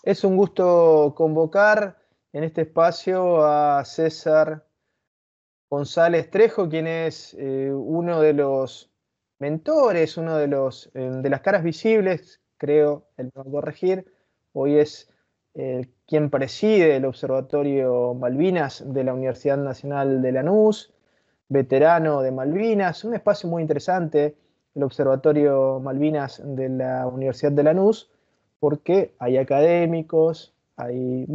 Es un gusto convocar en este espacio a César González Trejo, quien es uno de los mentores, uno de las caras visibles, creo, él me va a corregir. Hoy es quien preside el Observatorio Malvinas de la Universidad Nacional de Lanús, veterano de Malvinas, un espacio muy interesante, el Observatorio Malvinas de la Universidad de Lanús, porque hay académicos, hay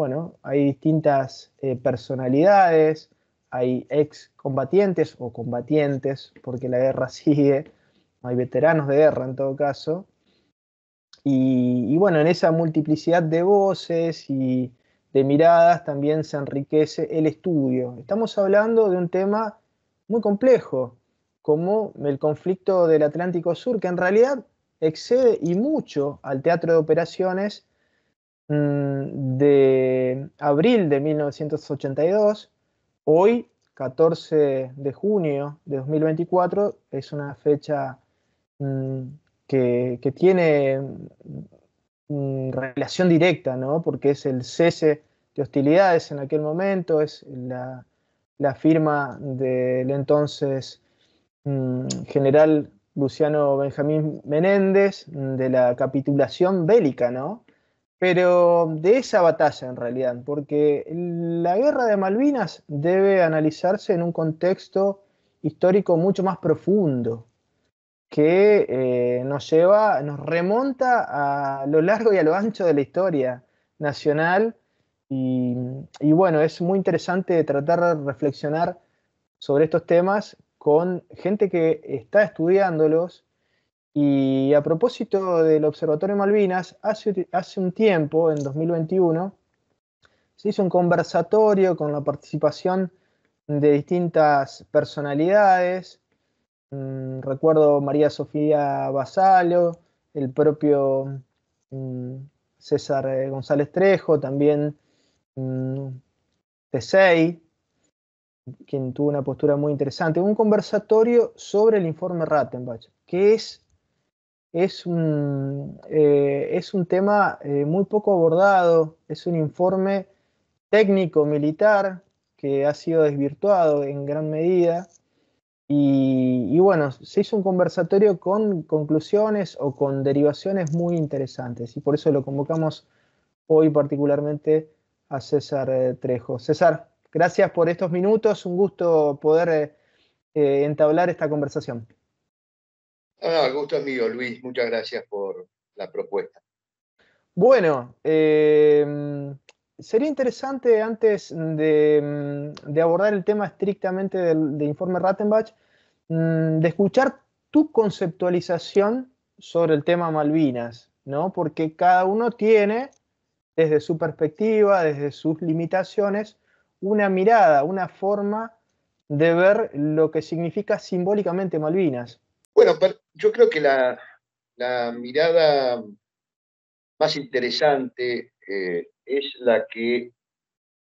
distintas personalidades, hay excombatientes o combatientes, porque la guerra sigue, hay veteranos de guerra en todo caso, y bueno, en esa multiplicidad de voces y de miradas también se enriquece el estudio. Estamos hablando de un tema muy complejo, como el conflicto del Atlántico Sur, que en realidad excede y mucho al teatro de operaciones de abril de 1982. Hoy, 14 de junio de 2024, es una fecha mm, que tiene relación directa, ¿no? Porque es el cese de hostilidades en aquel momento, es la firma del entonces general Luciano Benjamín Menéndez de la capitulación bélica, ¿no? Pero de esa batalla en realidad, porque la guerra de Malvinas debe analizarse en un contexto histórico mucho más profundo, que nos remonta a lo largo y a lo ancho de la historia nacional. Y, y bueno, es muy interesante tratar de reflexionar sobre estos temas con gente que está estudiándolos. Y a propósito del Observatorio Malvinas, hace un tiempo, en 2021, se hizo un conversatorio con la participación de distintas personalidades. Recuerdo María Sofía Basallo, el propio mm, César González Trejo, también mm, Tesey, quien tuvo una postura muy interesante. Un conversatorio sobre el informe Rattenbach, que es un tema muy poco abordado, es un informe técnico militar que ha sido desvirtuado en gran medida. Y bueno, se hizo un conversatorio con conclusiones o con derivaciones muy interesantes, y por eso lo convocamos hoy particularmente a César Trejo. César, gracias por estos minutos, un gusto poder entablar esta conversación. No, el gusto es mío, Luis. Muchas gracias por la propuesta. Bueno, sería interesante antes de abordar el tema estrictamente de informe Rattenbach, de escuchar tu conceptualización sobre el tema Malvinas, ¿no? Porque cada uno tiene, desde su perspectiva, desde sus limitaciones, una mirada, una forma de ver lo que significa simbólicamente Malvinas. Bueno, yo creo que la mirada más interesante es la que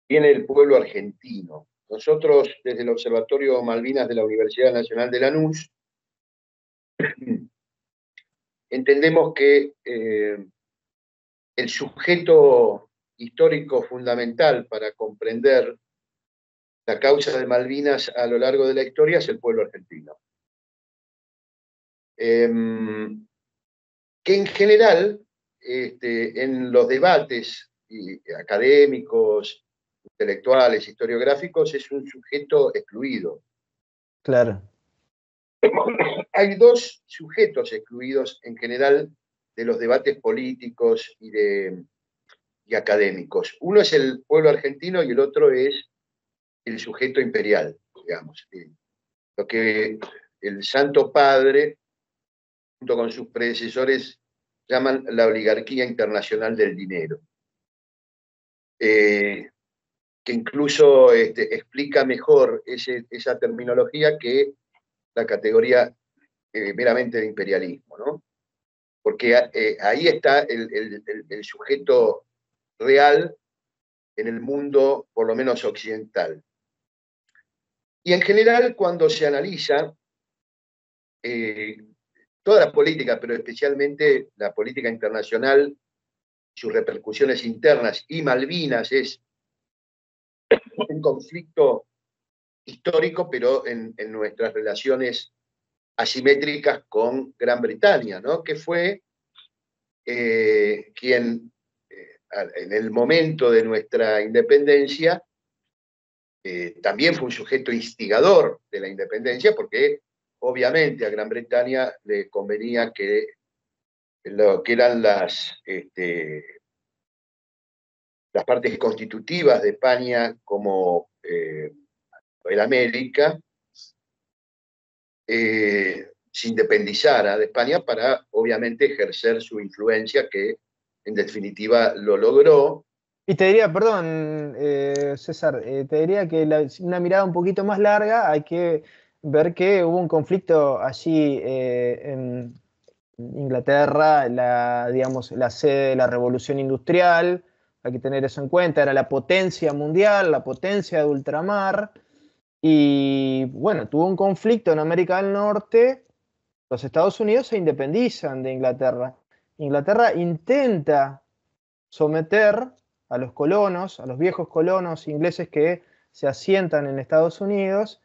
tiene el pueblo argentino. Nosotros, desde el Observatorio Malvinas de la Universidad Nacional de Lanús, entendemos que el sujeto histórico fundamental para comprender la causa de Malvinas a lo largo de la historia es el pueblo argentino. Que en general, en los debates académicos, intelectuales, historiográficos, es un sujeto excluido. Claro. Hay dos sujetos excluidos en general de los debates políticos y académicos. Uno es el pueblo argentino y el otro es el sujeto imperial, digamos. Lo que el Santo Padre, junto con sus predecesores, llaman la oligarquía internacional del dinero. Que incluso explica mejor esa terminología que la categoría meramente de imperialismo, ¿no? Porque ahí está el sujeto real en el mundo, por lo menos occidental. Y en general, cuando se analiza toda la política, pero especialmente la política internacional sus repercusiones internas, y Malvinas es un conflicto histórico, pero en nuestras relaciones asimétricas con Gran Bretaña, ¿no? Que fue quien, en el momento de nuestra independencia, también fue un sujeto instigador de la independencia, porque obviamente a Gran Bretaña le convenía que lo que eran las partes constitutivas de España, como el América, se independizara de España para, obviamente, ejercer su influencia, que en definitiva lo logró. Y te diría, perdón, César, te diría que una mirada un poquito más larga, hay que ver que hubo un conflicto allí en Inglaterra, digamos, la sede de la Revolución Industrial, hay que tener eso en cuenta, era la potencia mundial, la potencia de ultramar, y bueno, tuvo un conflicto en América del Norte, los Estados Unidos se independizan de Inglaterra. Inglaterra intenta someter a los colonos, a los viejos colonos ingleses que se asientan en Estados Unidos,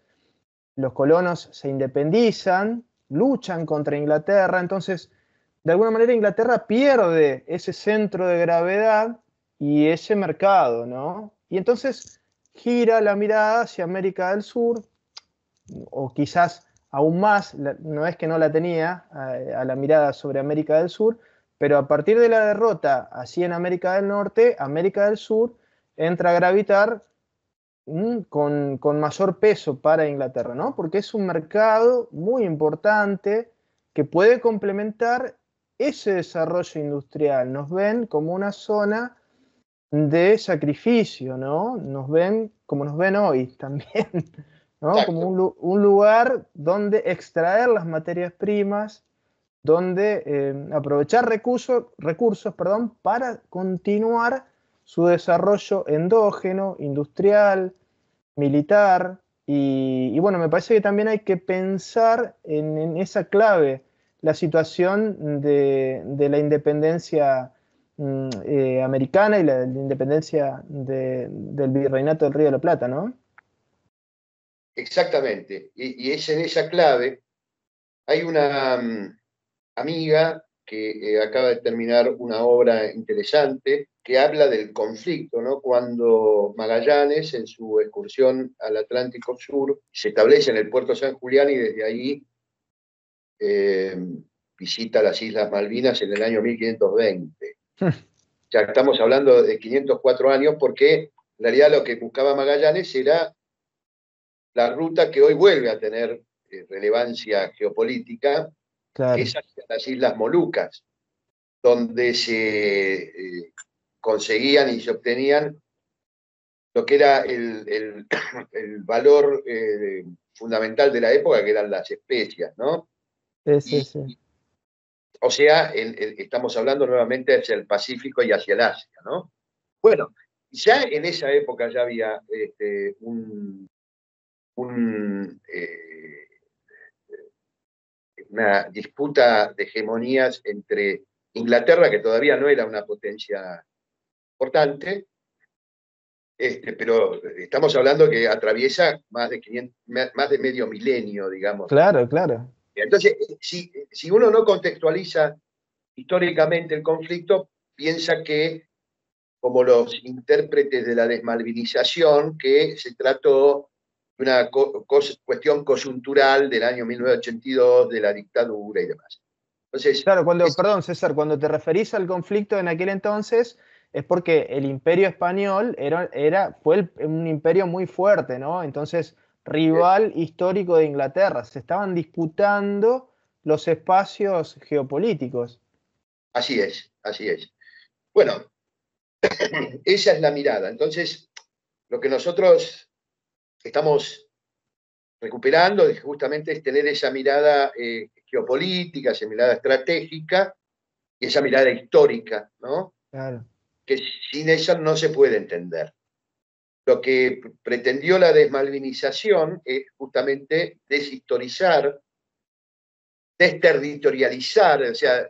los colonos se independizan, luchan contra Inglaterra, entonces de alguna manera Inglaterra pierde ese centro de gravedad y ese mercado, ¿no? Y entonces gira la mirada hacia América del Sur, o quizás aún más, no es que no la tenía a la mirada sobre América del Sur, pero a partir de la derrota así en América del Norte, América del Sur entra a gravitar con mayor peso para Inglaterra, ¿no? Porque es un mercado muy importante que puede complementar ese desarrollo industrial. Nos ven como una zona de sacrificio, ¿no? Nos ven como nos ven hoy también, ¿no? Como un lugar donde extraer las materias primas, donde aprovechar recursos, perdón, para continuar su desarrollo endógeno, industrial, militar, y bueno, me parece que también hay que pensar en esa clave, la situación de la independencia americana y la independencia del Virreinato del Río de la Plata, ¿no? Exactamente, y es en esa clave. Hay una amiga que acaba de terminar una obra interesante que habla del conflicto, ¿no? Cuando Magallanes, en su excursión al Atlántico Sur, se establece en el puerto San Julián y desde ahí visita las Islas Malvinas en el año 1520. Ya estamos hablando de 504 años, porque en realidad lo que buscaba Magallanes era la ruta que hoy vuelve a tener relevancia geopolítica, Claro. que es hacia las Islas Molucas, donde se conseguían y se obtenían lo que era el valor fundamental de la época, que eran las especias, ¿no? Sí, sí. O sea, estamos hablando nuevamente hacia el Pacífico y hacia el Asia, ¿no? Bueno, ya en esa época ya había una disputa de hegemonías entre Inglaterra, que todavía no era una potencia importante, pero estamos hablando que atraviesa más de medio milenio, digamos. Claro, claro. Entonces, si uno no contextualiza históricamente el conflicto, piensa que, como los intérpretes de la desmalvinización, que se trató de una cuestión coyuntural del año 1982, de la dictadura y demás. Entonces, claro, perdón, César, cuando te referís al conflicto en aquel entonces, es porque el Imperio Español fue un imperio muy fuerte, ¿no? Entonces, rival histórico de Inglaterra. Se estaban disputando los espacios geopolíticos. Así es, así es. Bueno, esa es la mirada. Entonces, lo que nosotros estamos recuperando justamente es tener esa mirada geopolítica, esa mirada estratégica y esa mirada histórica, ¿no? Claro. Que sin ella no se puede entender. Lo que pretendió la desmalvinización es justamente deshistorizar, desterritorializar, o sea,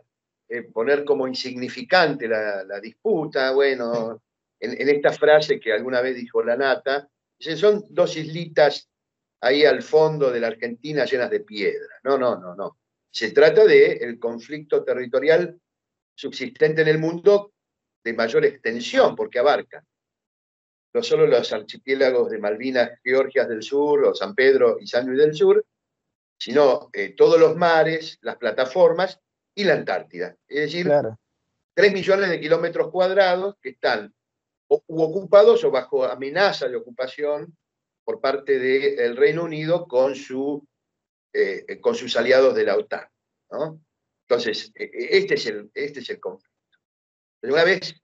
poner como insignificante la disputa. Bueno, en esta frase que alguna vez dijo Lanata, dice, son dos islitas ahí al fondo de la Argentina llenas de piedra. No, no, no, no. Se trata del conflicto territorial subsistente en el mundo de mayor extensión, porque abarca no solo los archipiélagos de Malvinas, Georgias del Sur, o San Pedro y San Luis del Sur, sino todos los mares, las plataformas y la Antártida. Es decir, claro. 3 millones de kilómetros cuadrados que están ocupados o bajo amenaza de ocupación por parte del Reino Unido con sus aliados de la OTAN, ¿no? Entonces, este es el conflicto. Pero una vez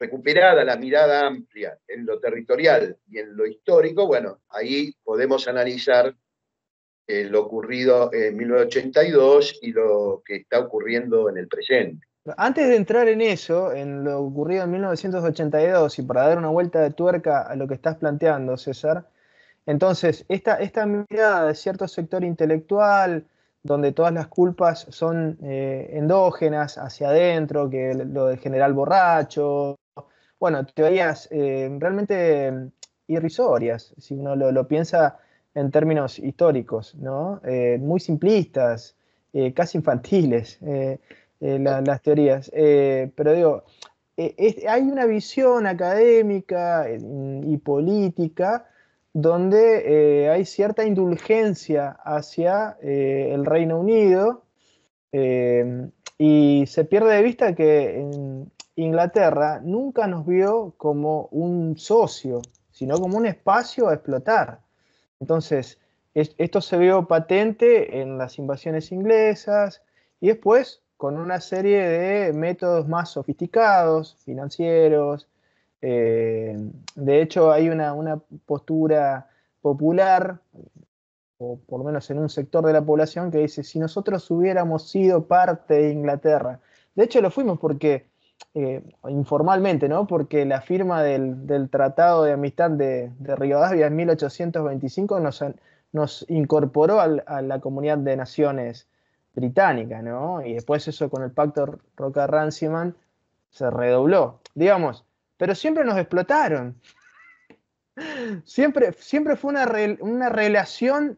recuperada la mirada amplia en lo territorial y en lo histórico, bueno, ahí podemos analizar lo ocurrido en 1982 y lo que está ocurriendo en el presente. Antes de entrar en eso, en lo ocurrido en 1982, y para dar una vuelta de tuerca a lo que estás planteando, César, entonces, esta mirada de cierto sector intelectual, donde todas las culpas son endógenas hacia adentro, que lo del general borracho, bueno, teorías realmente irrisorias, si uno lo piensa en términos históricos, ¿no? Muy simplistas, casi infantiles las teorías. Pero digo, hay una visión académica y política donde hay cierta indulgencia hacia el Reino Unido y se pierde de vista que Inglaterra nunca nos vio como un socio, sino como un espacio a explotar. Entonces, esto se vio patente en las invasiones inglesas y después con una serie de métodos más sofisticados, financieros. De hecho, hay una postura popular, o por lo menos en un sector de la población, que dice, si nosotros hubiéramos sido parte de Inglaterra, de hecho lo fuimos porque, informalmente, ¿no? Porque la firma del Tratado de Amistad de Rivadavia en 1825 nos incorporó a la Comunidad de Naciones británica, ¿no? Y después eso con el Pacto Roca-Runciman se redobló, digamos, pero siempre nos explotaron. Siempre fue una relación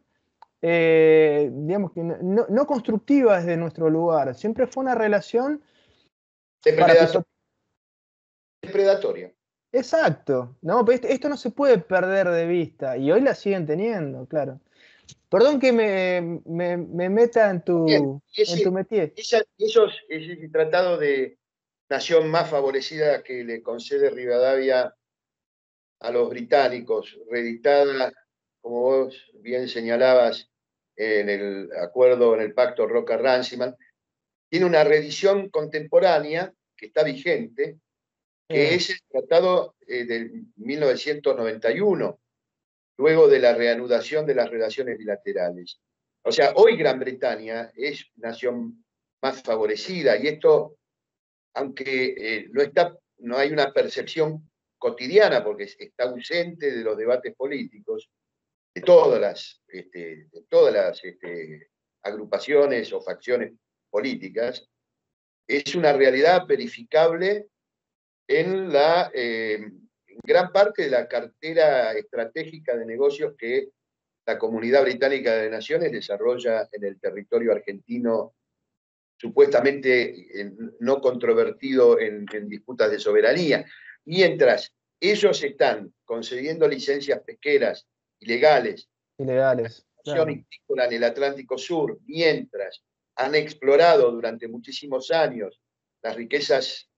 digamos que no constructiva desde nuestro lugar, siempre fue una relación depredatoria. Exacto, ¿no? Pero esto no se puede perder de vista y hoy la siguen teniendo, claro. Perdón que me meta en tu métier. Ese tratado de nación más favorecida que le concede Rivadavia a los británicos, reeditada, como vos bien señalabas, en el acuerdo, en el pacto Roca-Runciman, tiene una reedición contemporánea que está vigente, que es el tratado del 1991, luego de la reanudación de las relaciones bilaterales. O sea, hoy Gran Bretaña es nación más favorecida y esto, aunque no hay una percepción cotidiana porque está ausente de los debates políticos, de todas las agrupaciones o facciones políticas, es una realidad verificable en gran parte de la cartera estratégica de negocios que la Comunidad Británica de Naciones desarrolla en el territorio argentino, supuestamente no controvertido en disputas de soberanía. Mientras ellos están concediendo licencias pesqueras ilegales claro. en el Atlántico Sur, mientras han explorado durante muchísimos años las riquezas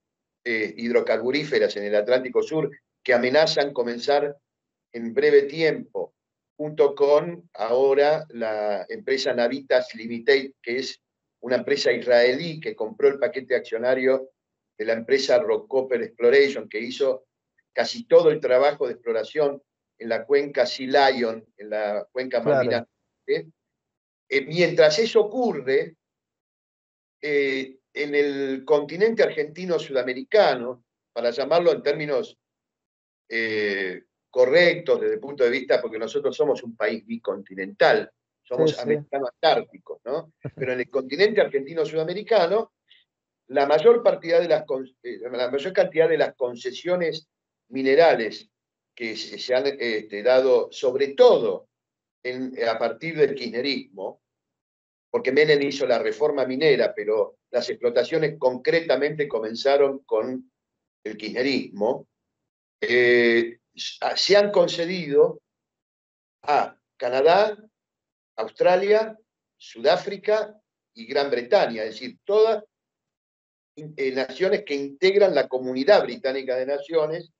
hidrocarburíferas en el Atlántico Sur, que amenazan comenzar en breve tiempo, junto con ahora la empresa Navitas Limited, que es una empresa israelí que compró el paquete accionario de la empresa Rockefeller Exploration, que hizo casi todo el trabajo de exploración en la cuenca Sea Lion, en la cuenca Malvinas. Claro. Mientras eso ocurre, en el continente argentino-sudamericano, para llamarlo en términos correctos desde el punto de vista, porque nosotros somos un país bicontinental, somos americano-antárticos, ¿no? Pero en el continente argentino-sudamericano la mayor cantidad de las concesiones minerales que se han dado, sobre todo a partir del kirchnerismo, porque Menem hizo la reforma minera, pero las explotaciones concretamente comenzaron con el kirchnerismo, se han concedido a Canadá, Australia, Sudáfrica y Gran Bretaña, es decir, todas naciones que integran la Comunidad Británica de Naciones,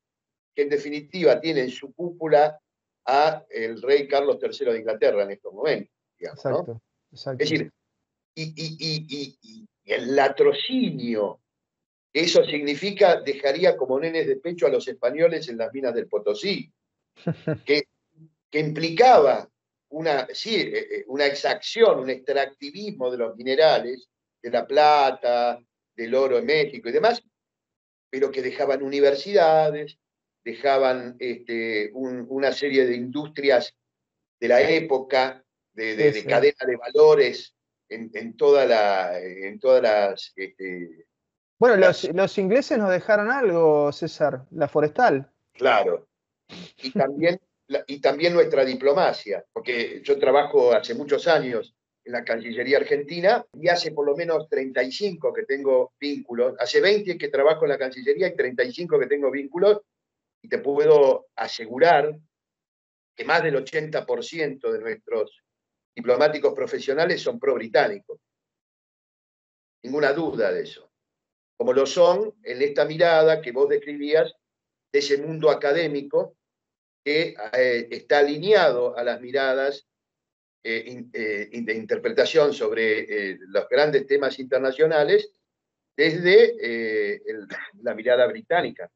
que en definitiva tienen su cúpula a el rey Carlos III de Inglaterra en estos momentos, digamos, Exacto, ¿no? exacto. Es decir, y el latrocinio, eso significa, dejaría como nenes de pecho a los españoles en las minas del Potosí, que implicaba una exacción, un extractivismo de los minerales, de la plata, del oro en México y demás, pero que dejaban universidades, dejaban una serie de industrias de la época, de cadena de valores en todas las... Bueno, los ingleses nos dejaron algo, César, la forestal. Claro. Y también nuestra diplomacia, porque yo trabajo hace muchos años en la Cancillería Argentina y hace por lo menos 35 que tengo vínculos, hace 20 que trabajo en la Cancillería y 35 que tengo vínculos, y te puedo asegurar que más del 80% de nuestros diplomáticos profesionales son pro-británicos. Ninguna duda de eso. Como lo son en esta mirada que vos describías de ese mundo académico que está alineado a las miradas de interpretación sobre los grandes temas internacionales desde la mirada británica.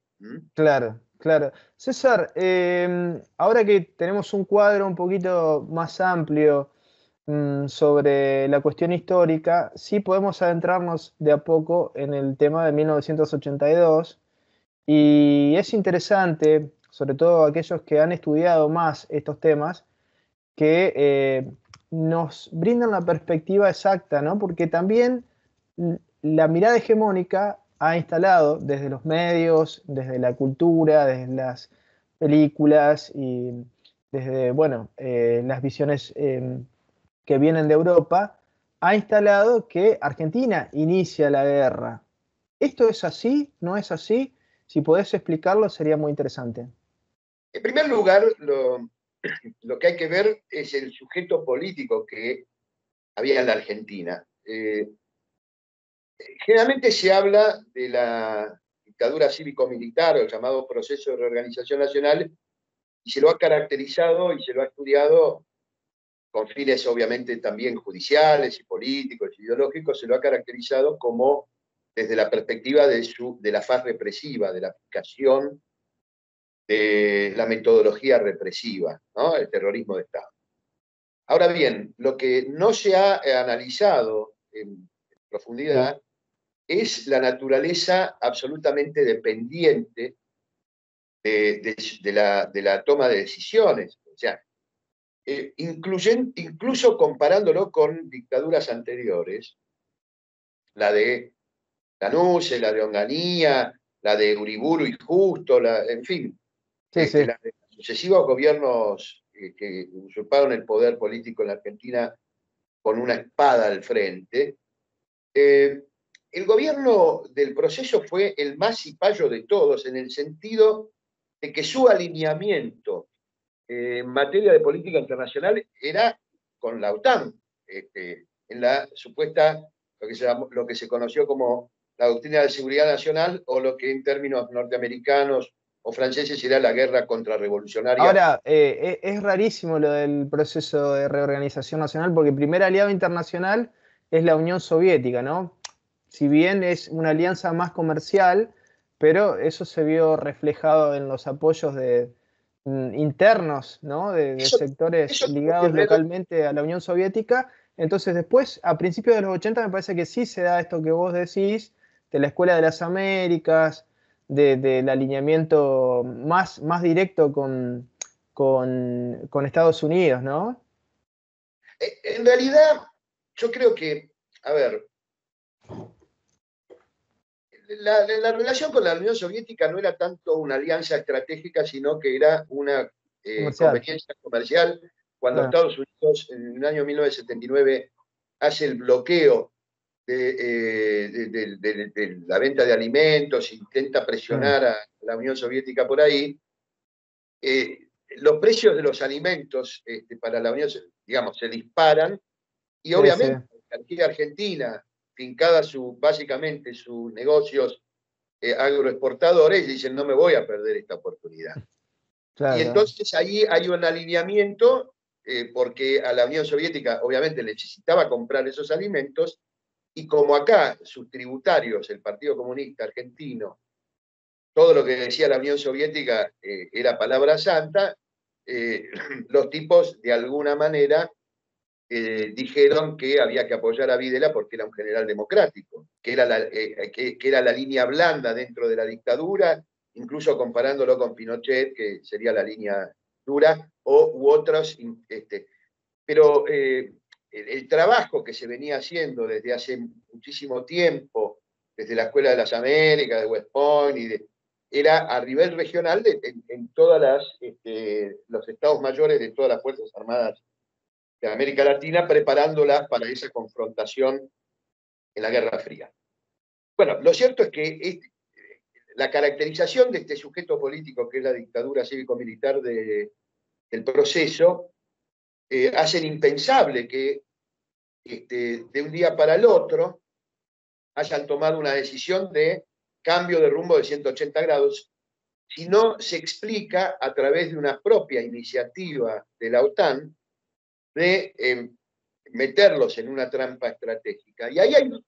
Claro, claro. César, ahora que tenemos un cuadro un poquito más amplio sobre la cuestión histórica, sí podemos adentrarnos de a poco en el tema de 1982 y es interesante, sobre todo aquellos que han estudiado más estos temas, que nos brindan la perspectiva exacta, ¿no? Porque también la mirada hegemónica ha instalado desde los medios, desde la cultura, desde las películas y desde, bueno, las visiones que vienen de Europa, ha instalado que Argentina inicia la guerra. ¿Esto es así? ¿No es así? Si podés explicarlo sería muy interesante. En primer lugar, lo que hay que ver es el sujeto político que había en la Argentina. Generalmente se habla de la dictadura cívico-militar o el llamado proceso de reorganización nacional, y se lo ha caracterizado y se lo ha estudiado con fines obviamente también judiciales y políticos, ideológicos, se lo ha caracterizado como desde la perspectiva de la faz represiva, de la aplicación de la metodología represiva, ¿no? El terrorismo de Estado. Ahora bien, lo que no se ha analizado en profundidad es la naturaleza absolutamente dependiente de la toma de decisiones. O sea, incluso comparándolo con dictaduras anteriores, la de Lanusse, la de Onganía, la de Uriburu y Justo, en fin, Sí, sí. la de sucesivos gobiernos que usurparon el poder político en la Argentina con una espada al frente. El gobierno del proceso fue el más cipayo de todos, en el sentido de que su alineamiento en materia de política internacional era con la OTAN, en la supuesta, lo que se conoció como la doctrina de seguridad nacional, o lo que en términos norteamericanos o franceses será la guerra contrarrevolucionaria. Ahora, es rarísimo lo del proceso de reorganización nacional porque el primer aliado internacional es la Unión Soviética, ¿no? Si bien es una alianza más comercial, pero eso se vio reflejado en los apoyos internos, ¿no? De sectores Eso tiene que ligados ver. localmente a la Unión Soviética. Entonces después, a principios de los 80, me parece que sí se da esto que vos decís, de la Escuela de las Américas, del alineamiento más directo con Estados Unidos, ¿no? En realidad, yo creo que, a ver, la relación con la Unión Soviética no era tanto una alianza estratégica, sino que era una Comercial. conveniencia comercial. Cuando Claro. Estados Unidos en el año 1979 hace el bloqueo de la venta de alimentos, intenta presionar a la Unión Soviética por ahí, los precios de los alimentos para la Unión, digamos, se disparan y Sí, sí. obviamente aquí en Argentina, fincada básicamente sus negocios agroexportadores, dicen no me voy a perder esta oportunidad. Y Claro. entonces ahí hay un alineamiento porque a la Unión Soviética obviamente necesitaba comprar esos alimentos y como acá sus tributarios, el Partido Comunista Argentino, todo lo que decía la Unión Soviética era palabra santa, los tipos de alguna manera dijeron que había que apoyar a Videla porque era un general democrático, que era la línea blanda dentro de la dictadura, incluso comparándolo con Pinochet, que sería la línea dura, u otros. Pero el trabajo que se venía haciendo desde hace muchísimo tiempo, desde la Escuela de las Américas, de West Point, era a nivel regional en todas los estados mayores de todas las Fuerzas Armadas de América Latina, preparándolas para esa confrontación en la Guerra Fría. Bueno, lo cierto es que la caracterización de este sujeto político, que es la dictadura cívico-militar del proceso, hacen impensable que de un día para el otro hayan tomado una decisión de cambio de rumbo de 180 grados, si no se explica a través de una propia iniciativa de la OTAN de meterlos en una trampa estratégica. Y ahí hay un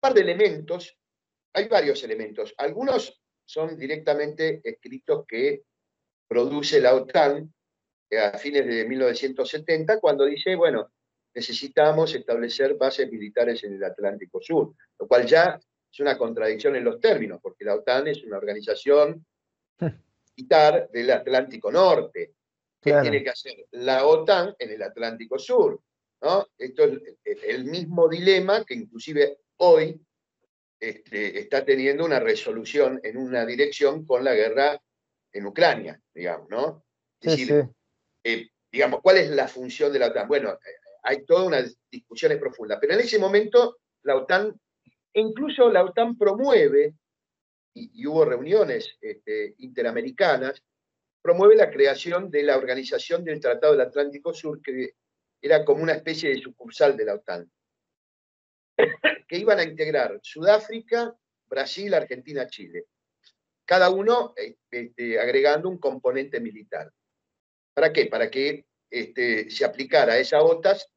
par de elementos, hay varios elementos. Algunos son directamente escritos que produce la OTAN a fines de 1970, cuando dice, bueno, necesitamos establecer bases militares en el Atlántico Sur, lo cual ya es una contradicción en los términos, porque la OTAN es una organización militar del Atlántico Norte. ¿Qué tiene Claro. que hacer la OTAN en el Atlántico Sur? ¿No? Esto es el mismo dilema que inclusive hoy está teniendo una resolución en una dirección con la guerra en Ucrania, digamos, ¿no? Es Sí, sí. decir, digamos, ¿cuál es la función de la OTAN? Bueno, hay toda una discusión profunda, pero en ese momento la OTAN, incluso la OTAN promueve, y hubo reuniones interamericanas, promueve la creación de la Organización del Tratado del Atlántico Sur, que era como una especie de sucursal de la OTAN, que iban a integrar Sudáfrica, Brasil, Argentina, Chile, cada uno agregando un componente militar. ¿Para qué? Para que se aplicara esa OTAS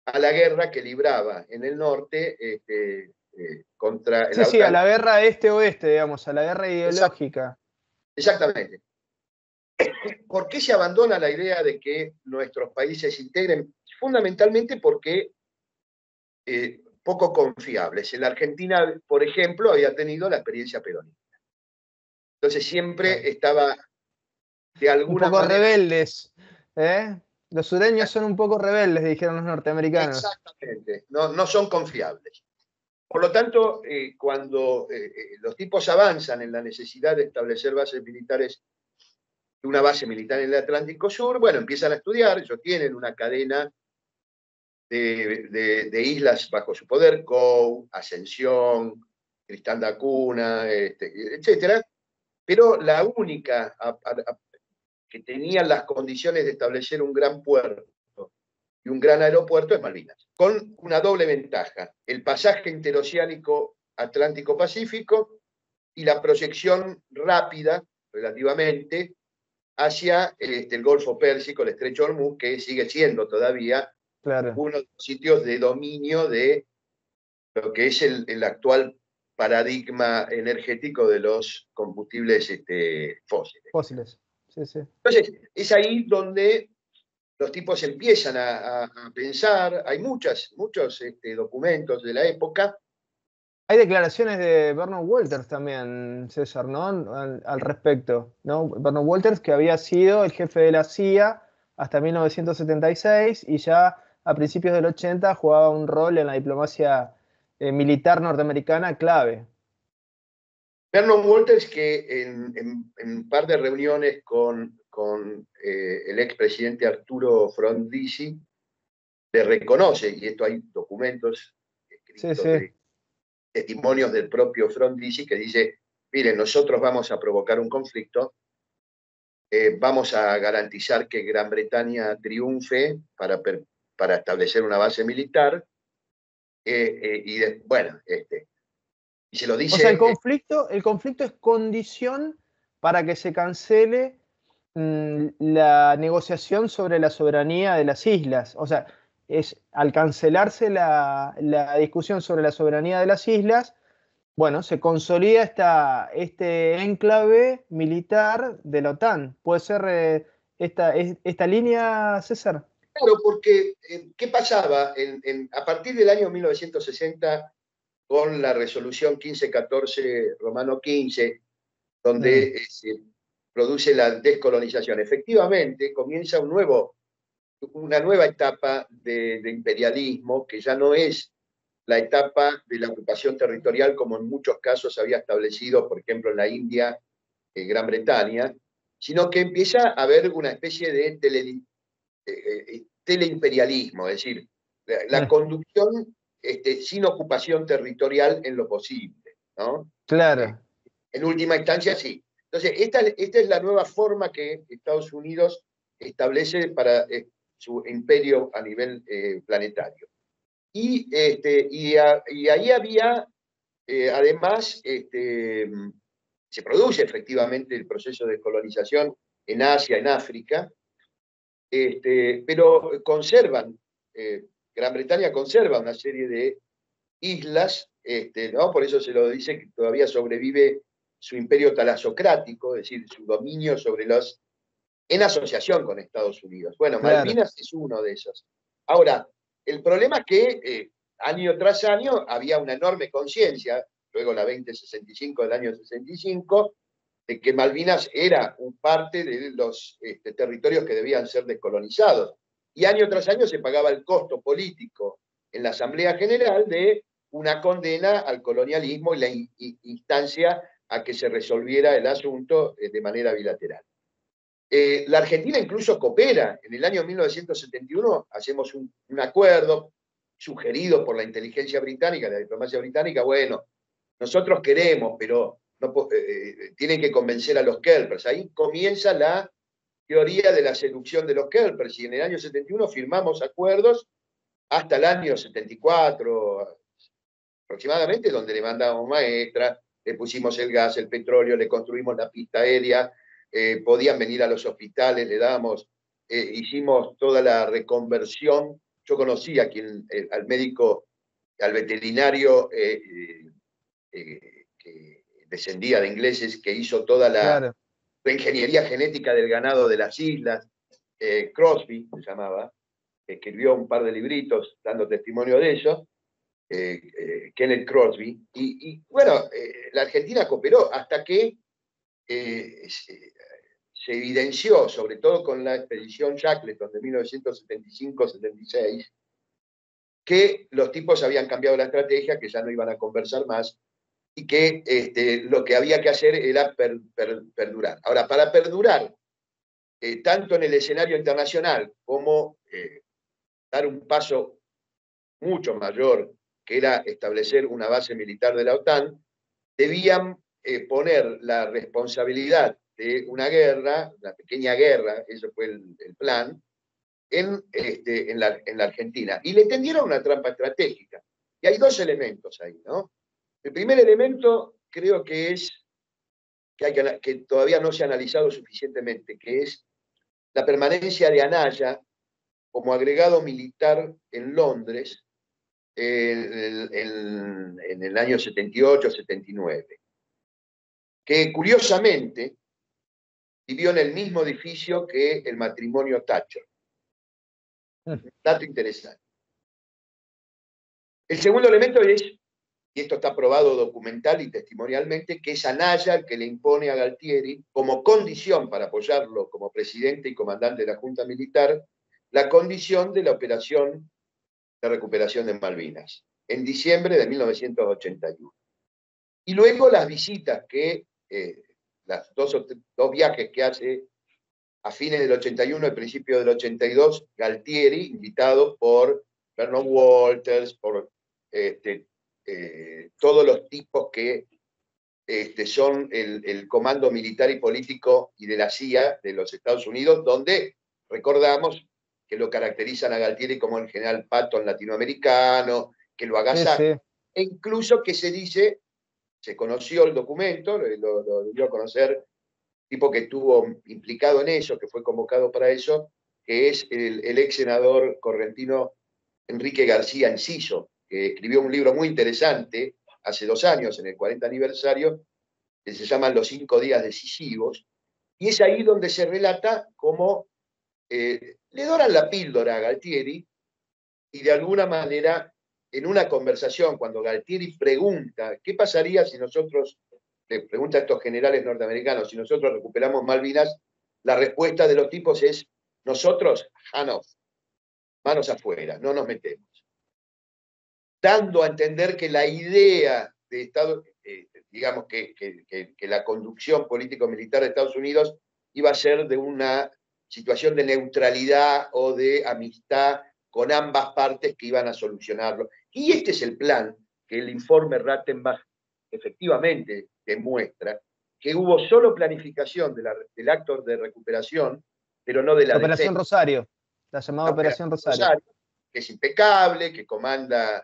a la guerra que libraba en el norte contra Sí, la sí, a OTAN. la guerra este-oeste, digamos, a la guerra ideológica. Exactamente. ¿Por qué se abandona la idea de que nuestros países se integren? Fundamentalmente porque poco confiables. En la Argentina, por ejemplo, había tenido la experiencia peronista. Entonces siempre estaba de Un alguna poco manera. rebeldes, ¿eh? Los sureños son un poco rebeldes, dijeron los norteamericanos. Exactamente, no son confiables. Por lo tanto, cuando los tipos avanzan en la necesidad de establecer bases militares, una base militar en el Atlántico Sur, bueno, empiezan a estudiar, ellos tienen una cadena de islas bajo su poder, Cou, Ascensión, Tristán da Cunha, etcétera, pero la única que tenía las condiciones de establecer un gran puerto y un gran aeropuerto es Malvinas, con una doble ventaja, el pasaje interoceánico Atlántico-Pacífico y la proyección rápida, relativamente, hacia el Golfo Pérsico, el Estrecho de Hormuz, que sigue siendo todavía Claro, uno de los sitios de dominio de lo que es el actual paradigma energético de los combustibles fósiles. fósiles. Sí, sí. Entonces, es ahí donde los tipos empiezan a pensar, hay muchos documentos de la época. Hay declaraciones de Vernon Walters también, César, ¿no? Al respecto, ¿no? Vernon Walters, que había sido el jefe de la CIA hasta 1976 y ya a principios del 80 jugaba un rol en la diplomacia militar norteamericana clave. Vernon Walters, que en un par de reuniones con el expresidente Arturo Frondizi, le reconoce, y esto hay documentos escritos sí. de testimonios del propio Frondizi, que dice, miren, nosotros vamos a provocar un conflicto, vamos a garantizar que Gran Bretaña triunfe para establecer una base militar, bueno, y se lo O sea, dice... el conflicto es condición para que se cancele la negociación sobre la soberanía de las islas. O sea, es al cancelarse la discusión sobre la soberanía de las islas, bueno, se consolida este enclave militar de la OTAN. ¿Puede ser esta línea, César? Claro, porque ¿qué pasaba? A partir del año 1960, con la resolución 1514 Romano 15, donde se produce la descolonización, efectivamente comienza una nueva etapa de imperialismo, que ya no es la etapa de la ocupación territorial como en muchos casos había establecido, por ejemplo, en la India, Gran Bretaña, sino que empieza a haber una especie de teleimperialismo, es decir, la conducción sin ocupación territorial en lo posible, ¿no? Claro. En última instancia, sí. Entonces, esta es la nueva forma que Estados Unidos establece para su imperio a nivel planetario. Y ahí había, además, se produce efectivamente el proceso de colonización en Asia, en África, pero conservan, Gran Bretaña conserva una serie de islas, ¿no? Por eso se lo dice que todavía sobrevive su imperio talasocrático, es decir, su dominio sobre los, en asociación con Estados Unidos. Bueno, Claro. Malvinas es uno de esos. Ahora, el problema es que año tras año había una enorme conciencia, luego la 2065 del año 65, de que Malvinas era un parte de los territorios que debían ser descolonizados. Y año tras año se pagaba el costo político en la Asamblea General de una condena al colonialismo y la instancia a que se resolviera el asunto de manera bilateral. La Argentina incluso coopera. En el año 1971 hacemos un acuerdo sugerido por la inteligencia británica, la diplomacia británica. Bueno, nosotros queremos, pero no, tienen que convencer a los Kelpers. Ahí comienza la teoría de la seducción de los Kelpers, y en el año 71 firmamos acuerdos hasta el año 74 aproximadamente, donde le mandamos maestra, le pusimos el gas, el petróleo, le construimos la pista aérea, podían venir a los hospitales, le dábamos, hicimos toda la reconversión. Yo conocí a al médico, al veterinario que descendía de ingleses, que hizo toda la Claro. ingeniería genética del ganado de las islas, Crosby se llamaba, escribió un par de libritos dando testimonio de eso, Kenneth Crosby, y bueno, la Argentina cooperó hasta que se evidenció, sobre todo con la expedición Shackleton de 1975-76, que los tipos habían cambiado la estrategia, que ya no iban a conversar más, y que lo que había que hacer era perdurar. Ahora, para perdurar, tanto en el escenario internacional como dar un paso mucho mayor, que era establecer una base militar de la OTAN, debían poner la responsabilidad de una guerra, una pequeña guerra, eso fue el plan, en la Argentina. Y le tendieron una trampa estratégica. Y hay dos elementos ahí, ¿no? El primer elemento creo que es que todavía no se ha analizado suficientemente, que es la permanencia de Anaya como agregado militar en Londres en el año 78-79, que curiosamente vivió en el mismo edificio que el matrimonio Thatcher. Dato interesante. El segundo elemento es, y esto está probado documental y testimonialmente, que es Anaya el que le impone a Galtieri, como condición para apoyarlo como presidente y comandante de la Junta Militar, la condición de la operación de recuperación de Malvinas, en diciembre de 1981. Y luego las visitas que, las dos viajes que hace a fines del 81 y principio del 82, Galtieri, invitado por Vernon Walters, por todos los tipos que son el comando militar y político y de la CIA de los Estados Unidos, donde recordamos que lo caracterizan a Galtieri como el general Patton latinoamericano, que lo agasaja, e incluso que se dice, se conoció el documento, lo dio a conocer tipo que estuvo implicado en eso, que fue convocado para eso, que es el ex senador correntino Enrique García Enciso, que escribió un libro muy interesante hace 2 años, en el 40 aniversario, que se llama Los 5 días decisivos, y es ahí donde se relata cómo le doran la píldora a Galtieri, y de alguna manera, en una conversación, cuando Galtieri pregunta, ¿qué pasaría si nosotros, le pregunta a estos generales norteamericanos, si nosotros recuperamos Malvinas? La respuesta de los tipos es, nosotros, hands, manos afuera, no nos metemos. Dando a entender que la idea de Estado, digamos que la conducción político-militar de Estados Unidos iba a ser de una situación de neutralidad o de amistad con ambas partes que iban a solucionarlo. Y este es el plan que el informe Rattenbach efectivamente demuestra, que hubo solo planificación del acto de recuperación, pero no de la Operación defensa. Rosario, la llamada Operación Rosario, que es impecable, que comanda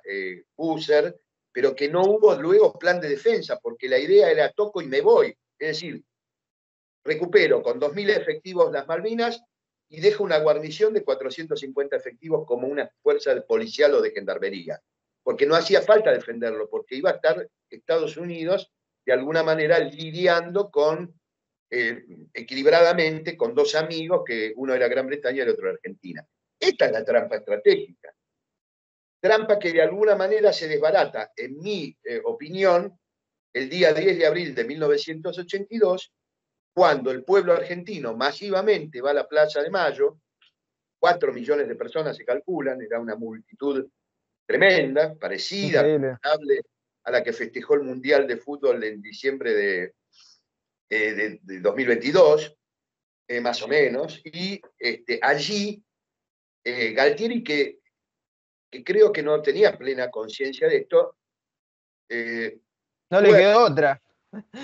Busser, pero que no hubo luego plan de defensa, porque la idea era toco y me voy. Es decir, recupero con 2.000 efectivos las Malvinas y dejo una guarnición de 450 efectivos como una fuerza policial o de gendarmería. Porque no hacía falta defenderlo, porque iba a estar Estados Unidos de alguna manera lidiando con, equilibradamente con 2 amigos, que uno era Gran Bretaña y el otro era Argentina. Esta es la trampa estratégica. Trampa que de alguna manera se desbarata, en mi opinión, el día 10 de abril de 1982, cuando el pueblo argentino masivamente va a la Plaza de Mayo, 4 millones de personas se calculan, era una multitud tremenda, parecida, comparable a la que festejó el Mundial de Fútbol en diciembre de 2022, más o menos, y allí Galtieri, que creo que no tenía plena conciencia de esto, no le quedó otra.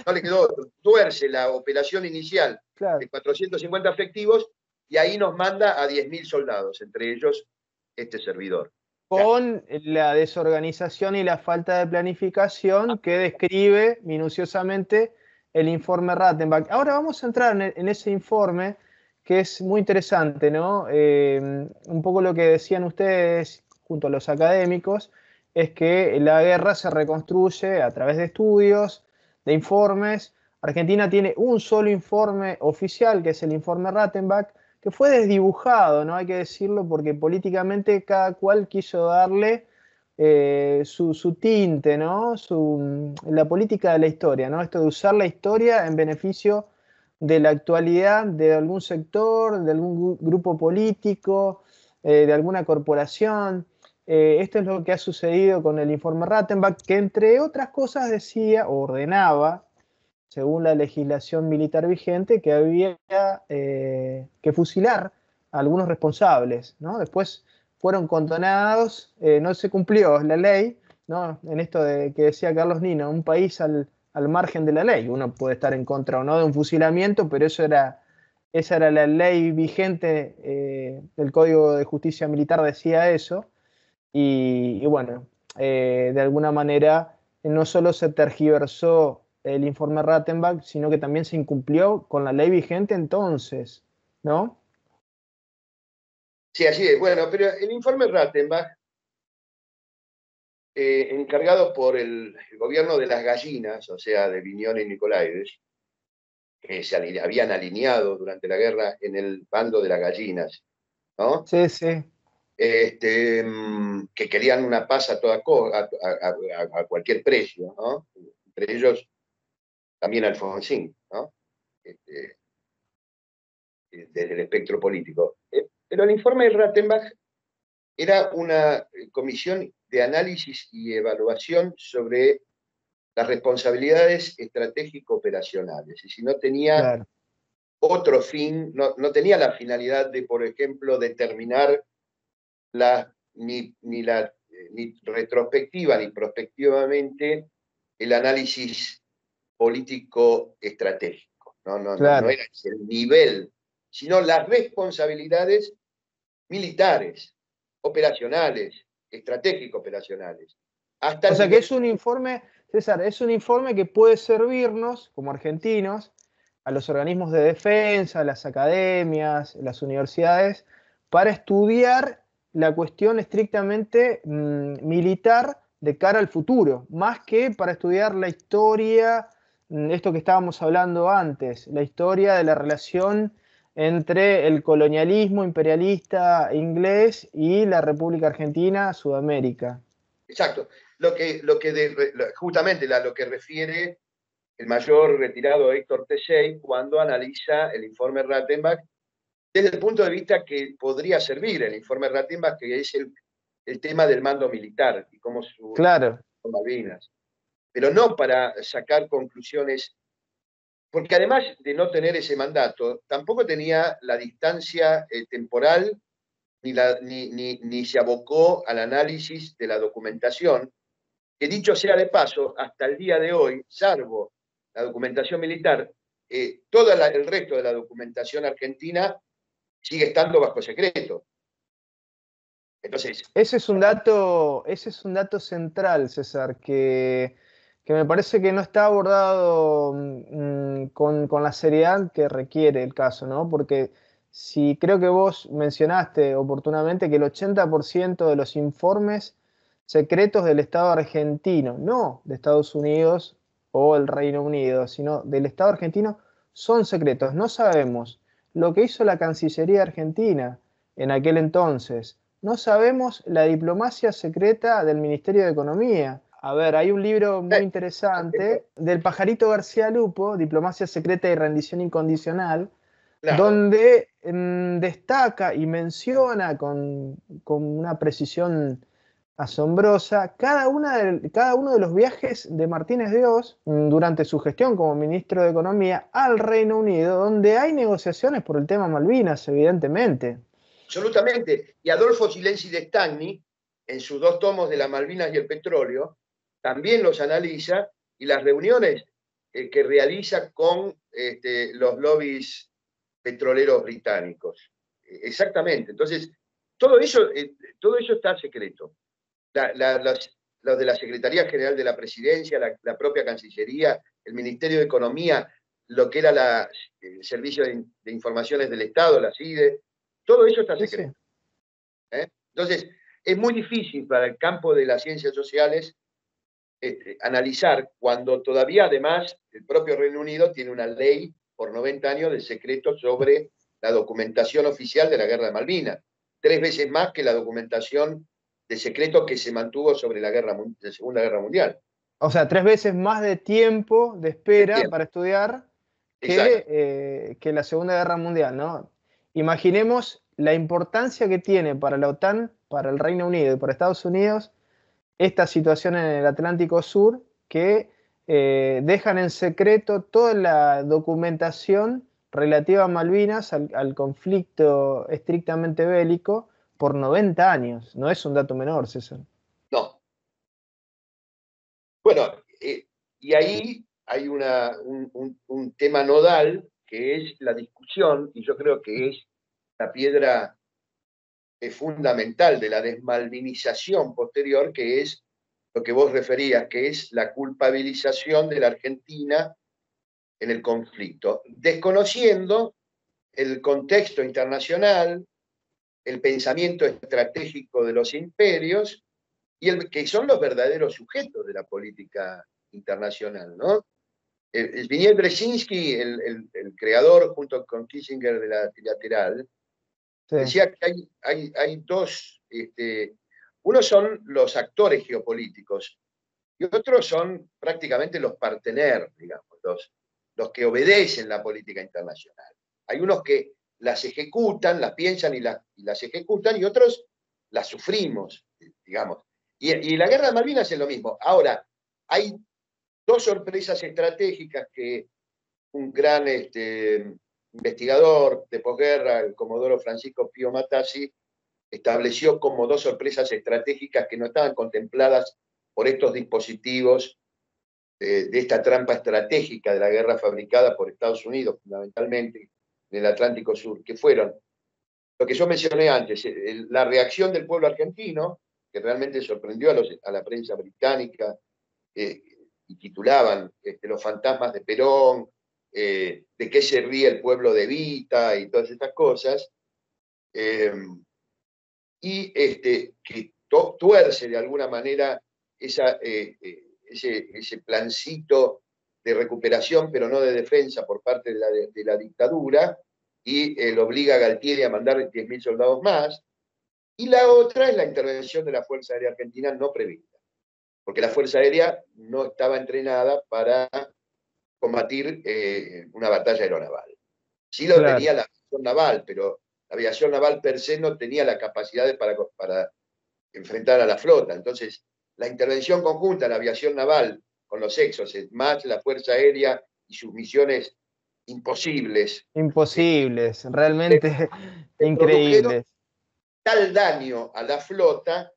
No le quedó otro, tuerce la operación inicial de 450 efectivos y ahí nos manda a 10.000 soldados, entre ellos este servidor. Con la desorganización y la falta de planificación que describe minuciosamente el informe Rattenbach. Ahora vamos a entrar en ese informe que es muy interesante, ¿no? Un poco lo que decían ustedes junto a los académicos es que la guerra se reconstruye a través de estudios, de informes. Argentina tiene un solo informe oficial, que es el informe Rattenbach, que fue desdibujado, ¿no? Hay que decirlo, porque políticamente cada cual quiso darle su tinte, ¿no? La política de la historia, ¿no? Esto de usar la historia en beneficio de la actualidad de algún sector, de algún grupo político, de alguna corporación. Esto es lo que ha sucedido con el informe Rattenbach, que entre otras cosas decía o ordenaba, según la legislación militar vigente, que había que fusilar a algunos responsables, ¿no? Después fueron condonados, no se cumplió la ley, ¿no? En esto de que decía Carlos Nino, un país al margen de la ley. Uno puede estar en contra o no de un fusilamiento, pero esa era la ley vigente del Código de Justicia Militar, decía eso. Y bueno, de alguna manera no solo se tergiversó el informe Rattenbach, sino que también se incumplió con la ley vigente entonces, ¿no? Sí, así es. Bueno, pero el informe Rattenbach, encargado por el gobierno de las gallinas, o sea, de Viñón y Nicolaides, que se habían alineado durante la guerra en el bando de las gallinas, ¿no? Sí, sí. Que querían una paz a a cualquier precio, ¿no? Entre ellos también Alfonsín, ¿no? Desde el espectro político. Pero el informe de Rattenbach era una comisión de análisis y evaluación sobre las responsabilidades estratégico-operacionales. Y si no tenía claro. otro fin, no tenía la finalidad de, por ejemplo, determinar ni retrospectiva ni prospectivamente el análisis político estratégico. No Claro. era ese el nivel, sino las responsabilidades militares, operacionales, estratégico-operacionales. Hasta O el sea que nivel. es un informe, César, es un informe que puede servirnos como argentinos, a los organismos de defensa, a las academias, las universidades, para estudiar la cuestión estrictamente militar de cara al futuro, más que para estudiar la historia, esto que estábamos hablando antes, la historia de la relación entre el colonialismo imperialista inglés y la República Argentina, Sudamérica. Exacto. Justamente lo que refiere el mayor retirado Héctor Teyssey cuando analiza el informe Rattenbach desde el punto de vista que podría servir el informe Rattenbach, que es el tema del mando militar y cómo Claro. Malvinas. Pero no para sacar conclusiones, porque además de no tener ese mandato, tampoco tenía la distancia temporal ni se abocó al análisis de la documentación, que dicho sea de paso, hasta el día de hoy, salvo la documentación militar, todo el resto de la documentación argentina sigue estando bajo secreto. Entonces, Ese es un dato central, César, que me parece que no está abordado con la seriedad que requiere el caso, ¿no? Porque si creo que vos mencionaste oportunamente que el 80% de los informes secretos del Estado argentino, no de Estados Unidos o el Reino Unido, sino del Estado argentino, son secretos. No sabemos lo que hizo la Cancillería Argentina en aquel entonces. No sabemos la diplomacia secreta del Ministerio de Economía. A ver, hay un libro muy interesante del Pajarito García Lupo, Diplomacia Secreta y Rendición Incondicional, claro, donde destaca y menciona con una precisión asombrosa cada uno de los viajes de Martínez de Oz durante su gestión como ministro de Economía al Reino Unido, donde hay negociaciones por el tema Malvinas, evidentemente. absolutamente. Y Adolfo Silenzi de Stagni, en sus dos tomos de las Malvinas y el petróleo, también los analiza y las reuniones que realiza con los lobbies petroleros británicos. Exactamente. Entonces, todo eso está secreto. Los de la Secretaría General de la Presidencia, la propia Cancillería, el Ministerio de Economía, lo que era el Servicio de Informaciones del Estado, la CIDE, todo eso está Sí, sí. secreto. Entonces, es muy difícil para el campo de las ciencias sociales analizar cuando todavía además el propio Reino Unido tiene una ley por 90 años de secreto sobre la documentación oficial de la Guerra de Malvinas, 3 veces más que la documentación de secreto que se mantuvo sobre la Segunda Guerra Mundial. O sea, 3 veces más de tiempo de De espera tiempo. para estudiar Exacto. que la Segunda Guerra Mundial, ¿no? Imaginemos la importancia que tiene para la OTAN, para el Reino Unido y para Estados Unidos esta situación en el Atlántico Sur que dejan en secreto toda la documentación relativa a Malvinas, al conflicto estrictamente bélico, por 90 años. No es un dato menor, César. No. Bueno, y ahí hay un tema nodal que es la discusión, y yo creo que es la piedra fundamental de la desmalvinización posterior, que es lo que vos referías, que es la culpabilización de la Argentina en el conflicto, desconociendo el contexto internacional, el pensamiento estratégico de los imperios que son los verdaderos sujetos de la política internacional, ¿no? Zbigniew Brzezinski, el creador junto con Kissinger de la trilateral, Sí, decía que hay dos, unos son los actores geopolíticos y otros son prácticamente los partener, digamos, los que obedecen la política internacional. Hay unos que las ejecutan, las piensan y las ejecutan, y otros las sufrimos, digamos. Y la guerra de Malvinas es lo mismo. Ahora, hay dos sorpresas estratégicas que un gran investigador de posguerra, el comodoro Francisco Pío Mattasi, estableció como dos sorpresas estratégicas que no estaban contempladas por estos dispositivos de esta trampa estratégica de la guerra fabricada por Estados Unidos, fundamentalmente en el Atlántico Sur, que fueron lo que yo mencioné antes, la reacción del pueblo argentino, que realmente sorprendió a la prensa británica, y titulaban Los fantasmas de Perón, de qué se ríe el pueblo de Evita y todas estas cosas, y que tuerce de alguna manera ese plancito de recuperación, pero no de defensa por parte de la dictadura, y lo obliga a Galtieri a mandar 10.000 soldados más. Y la otra es la intervención de la Fuerza Aérea Argentina no prevista, porque la Fuerza Aérea no estaba entrenada para combatir una batalla aeronaval. Sí lo Claro. tenía la aviación naval, pero la aviación naval per se no tenía la capacidad para enfrentar a la flota. Entonces, la intervención conjunta de la aviación naval con los Exos, más la Fuerza Aérea y sus misiones imposibles, Imposibles, realmente le produjeron increíbles. tal daño a la flota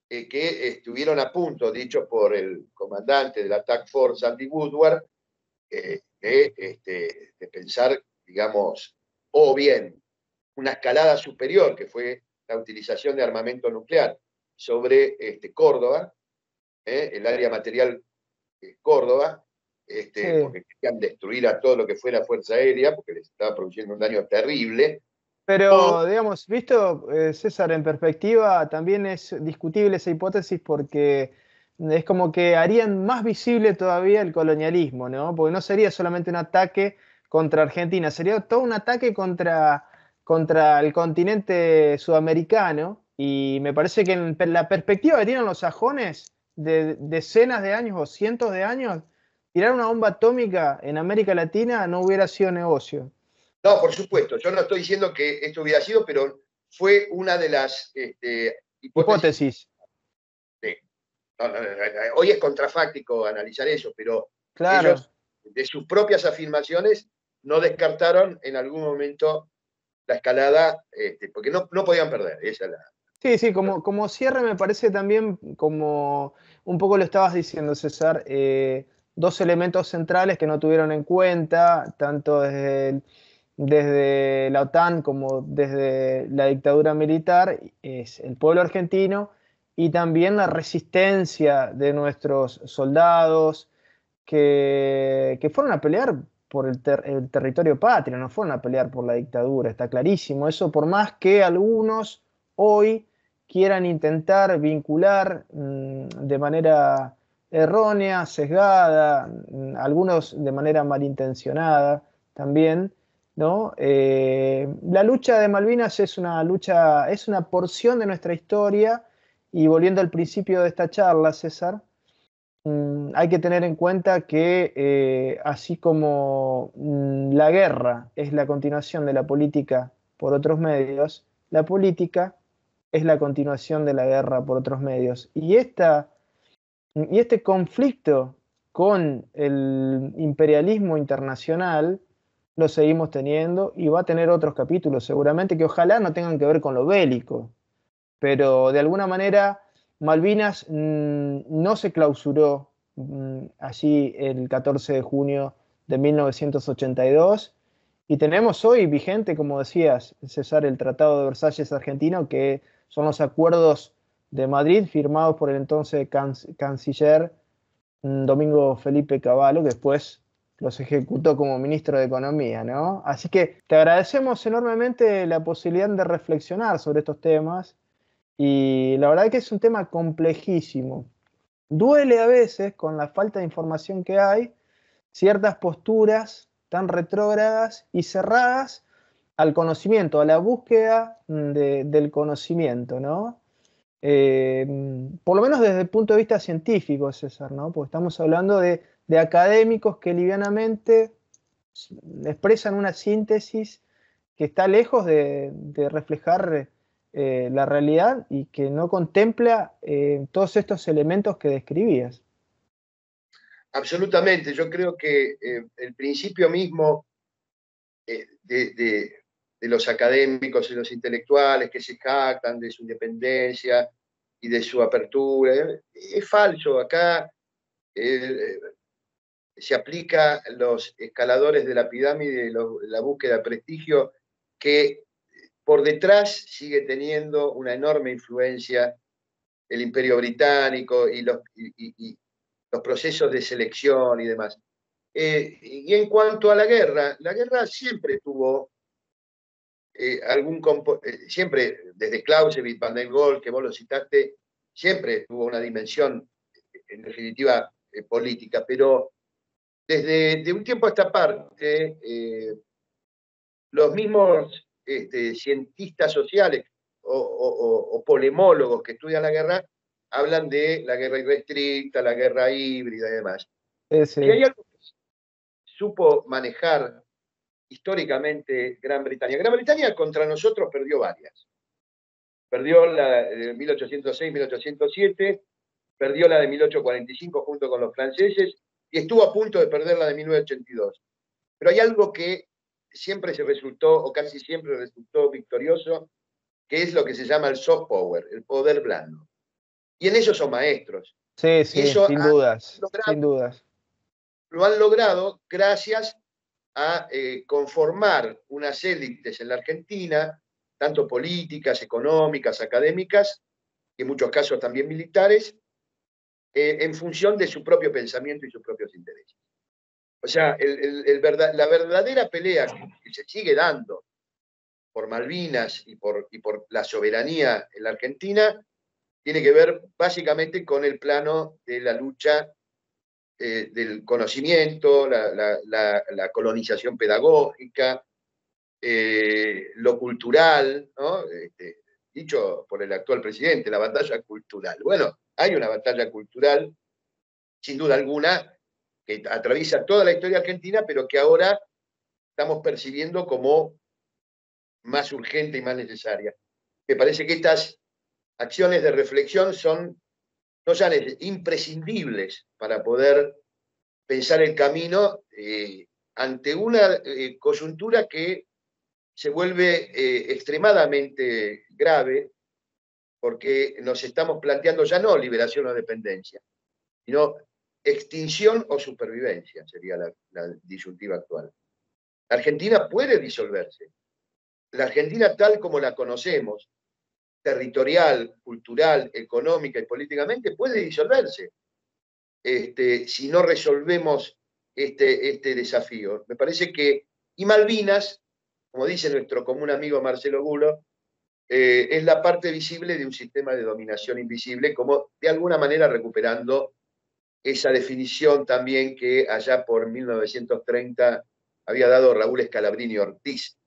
que estuvieron a punto, dicho por el comandante de la Task Force, Andy Woodward, de pensar, digamos, o bien una escalada superior, que fue la utilización de armamento nuclear sobre Córdoba, el área material Córdoba, Sí. porque querían destruir a todo lo que fuera Fuerza Aérea, porque les estaba produciendo un daño terrible. O, Pero, digamos, visto, César, en perspectiva, también es discutible esa hipótesis porque es como que harían más visible todavía el colonialismo, ¿no? Porque no sería solamente un ataque contra Argentina, sería todo un ataque contra el continente sudamericano. Y me parece que en la perspectiva que tienen los sajones de decenas de años o cientos de años, tirar una bomba atómica en América Latina no hubiera sido negocio. no, por supuesto, yo no estoy diciendo que esto hubiera sido, pero fue una de las hipótesis. Hipótesis. De, hoy es contrafáctico analizar eso, pero Claro. ellos, de sus propias afirmaciones, no descartaron en algún momento la escalada, porque no podían perder. Esa es la. Sí, sí, como cierre me parece también, como un poco lo estabas diciendo, César, dos elementos centrales que no tuvieron en cuenta, tanto desde la OTAN como desde la dictadura militar, es el pueblo argentino y también la resistencia de nuestros soldados que fueron a pelear por el territorio patrio, no fueron a pelear por la dictadura, está clarísimo. Eso por más que algunos hoy quieran intentar vincular de manera errónea, sesgada, algunos de manera malintencionada también, ¿no? La lucha de Malvinas es una lucha, es una porción de nuestra historia y volviendo al principio de esta charla, César, hay que tener en cuenta que así como la guerra es la continuación de la política por otros medios, la política es la continuación de la guerra por otros medios. Y este conflicto con el imperialismo internacional lo seguimos teniendo y va a tener otros capítulos seguramente que ojalá no tengan que ver con lo bélico, pero de alguna manera Malvinas no se clausuró allí el 14 de junio de 1982 y tenemos hoy vigente, como decías, César, el Tratado de Versalles argentino, que son los acuerdos de Madrid firmados por el entonces canciller Domingo Felipe Cavallo, que después los ejecutó como ministro de Economía, ¿no? Así que te agradecemos enormemente la posibilidad de reflexionar sobre estos temas y la verdad que es un tema complejísimo. Duele a veces, con la falta de información que hay, ciertas posturas tan retrógradas y cerradas al conocimiento, a la búsqueda del conocimiento, ¿no? Por lo menos desde el punto de vista científico, César, ¿no? Porque estamos hablando de académicos que livianamente expresan una síntesis que está lejos de reflejar la realidad y que no contempla todos estos elementos que describías. Absolutamente, yo creo que el principio mismo de los académicos y los intelectuales que se jactan de su independencia y de su apertura, es falso. Acá se aplica los escaladores de la pirámide, la búsqueda de prestigio, que por detrás sigue teniendo una enorme influencia el Imperio Británico y los procesos de selección y demás. Y en cuanto a la guerra siempre tuvo siempre, desde Clausewitz, Van der Goltz, que vos lo citaste, siempre tuvo una dimensión, en definitiva, política, pero desde un tiempo a esta parte, los mismos cientistas sociales o polemólogos que estudian la guerra hablan de la guerra irrestricta, la guerra híbrida y demás. Sí. Y hay algo que supo manejar históricamente Gran Bretaña. Gran Bretaña contra nosotros perdió varias. Perdió la de 1806-1807, perdió la de 1845 junto con los franceses y estuvo a punto de perder la de 1982. Pero hay algo que siempre se resultó, o casi siempre resultó victorioso, que es lo que se llama el soft power, el poder blando. Y en eso son maestros. Sí, y eso sin dudas, sin dudas. Lo han logrado gracias a conformar unas élites en la Argentina, tanto políticas, económicas, académicas, y en muchos casos también militares, en función de su propio pensamiento y sus propios intereses. O sea, la verdadera pelea que se sigue dando por Malvinas y por la soberanía en la Argentina tiene que ver básicamente con el plano de la lucha del conocimiento, la colonización pedagógica, lo cultural, ¿no? Dicho por el actual presidente, la batalla cultural. Bueno, hay una batalla cultural, sin duda alguna, que atraviesa toda la historia argentina, pero que ahora estamos percibiendo como más urgente y más necesaria. Me parece que estas acciones de reflexión son no ya imprescindibles para poder pensar el camino ante una coyuntura que se vuelve extremadamente grave, porque nos estamos planteando ya no liberación o dependencia, sino extinción o supervivencia, sería la disyuntiva actual. La Argentina puede disolverse. La Argentina tal como la conocemos, territorial, cultural, económica y políticamente, puede disolverse si no resolvemos este desafío. Me parece que, y Malvinas, como dice nuestro común amigo Marcelo Gulo, es la parte visible de un sistema de dominación invisible, como de alguna manera recuperando esa definición también que allá por 1930 había dado Raúl Scalabrini Ortiz,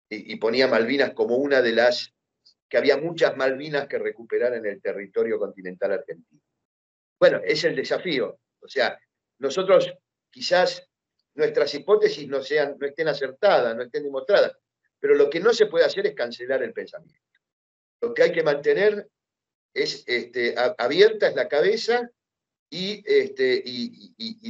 y ponía Malvinas como una de las, que había muchas Malvinas que recuperar en el territorio continental argentino. Bueno, es el desafío. O sea, nosotros quizás nuestras hipótesis no estén acertadas, no estén demostradas, pero lo que no se puede hacer es cancelar el pensamiento. Lo que hay que mantener es abierta es la cabeza y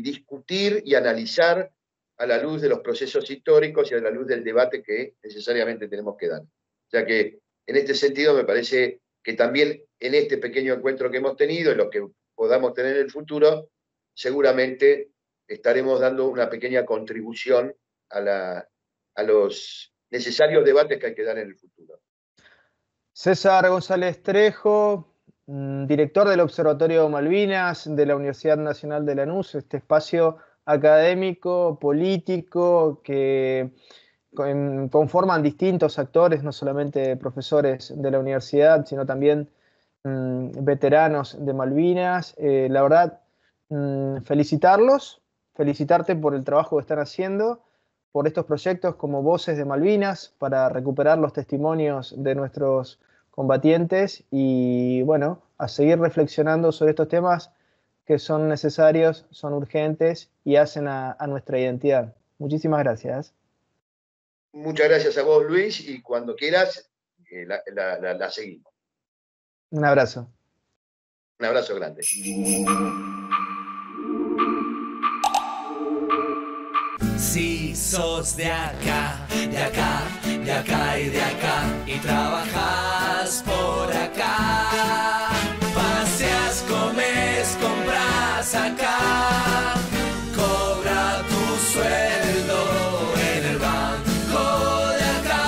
discutir y analizar a la luz de los procesos históricos y a la luz del debate que necesariamente tenemos que dar. O sea que en este sentido me parece que también en este pequeño encuentro que hemos tenido, en lo que podamos tener en el futuro, seguramente estaremos dando una pequeña contribución a los necesarios debates que hay que dar en el futuro. César González Trejo, director del Observatorio Malvinas de la Universidad Nacional de Lanús, este espacio académico, político, que conforman distintos actores, no solamente profesores de la universidad, sino también veteranos de Malvinas. La verdad, felicitarte por el trabajo que están haciendo, por estos proyectos como Voces de Malvinas, para recuperar los testimonios de nuestros combatientes y, bueno, a seguir reflexionando sobre estos temas que son necesarios, son urgentes y hacen a nuestra identidad. Muchísimas gracias. Muchas gracias a vos, Luis, y cuando quieras, la seguimos. Un abrazo. Un abrazo grande. Si sos de acá, de acá, de acá y de acá, y trabajas por acá, paseas, comes, compras acá, cobra tu sueldo en el banco de acá.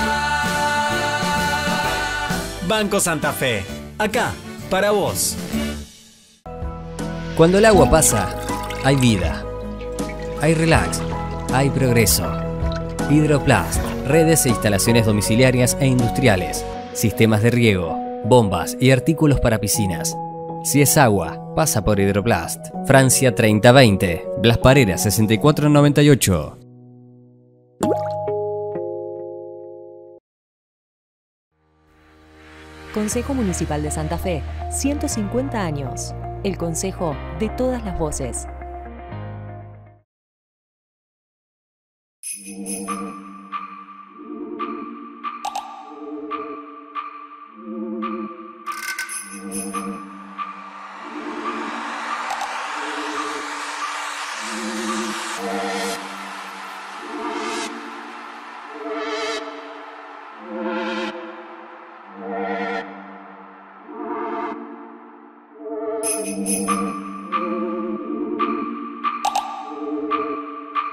Banco Santa Fe, acá, para vos. Cuando el agua pasa, hay vida, hay relax, hay progreso. Hidroplast, redes e instalaciones domiciliarias e industriales, sistemas de riego, bombas y artículos para piscinas. Si es agua, pasa por Hidroplast. Francia 3020, Blas Parera 6498. Consejo Municipal de Santa Fe, 150 años. El consejo de todas las voces.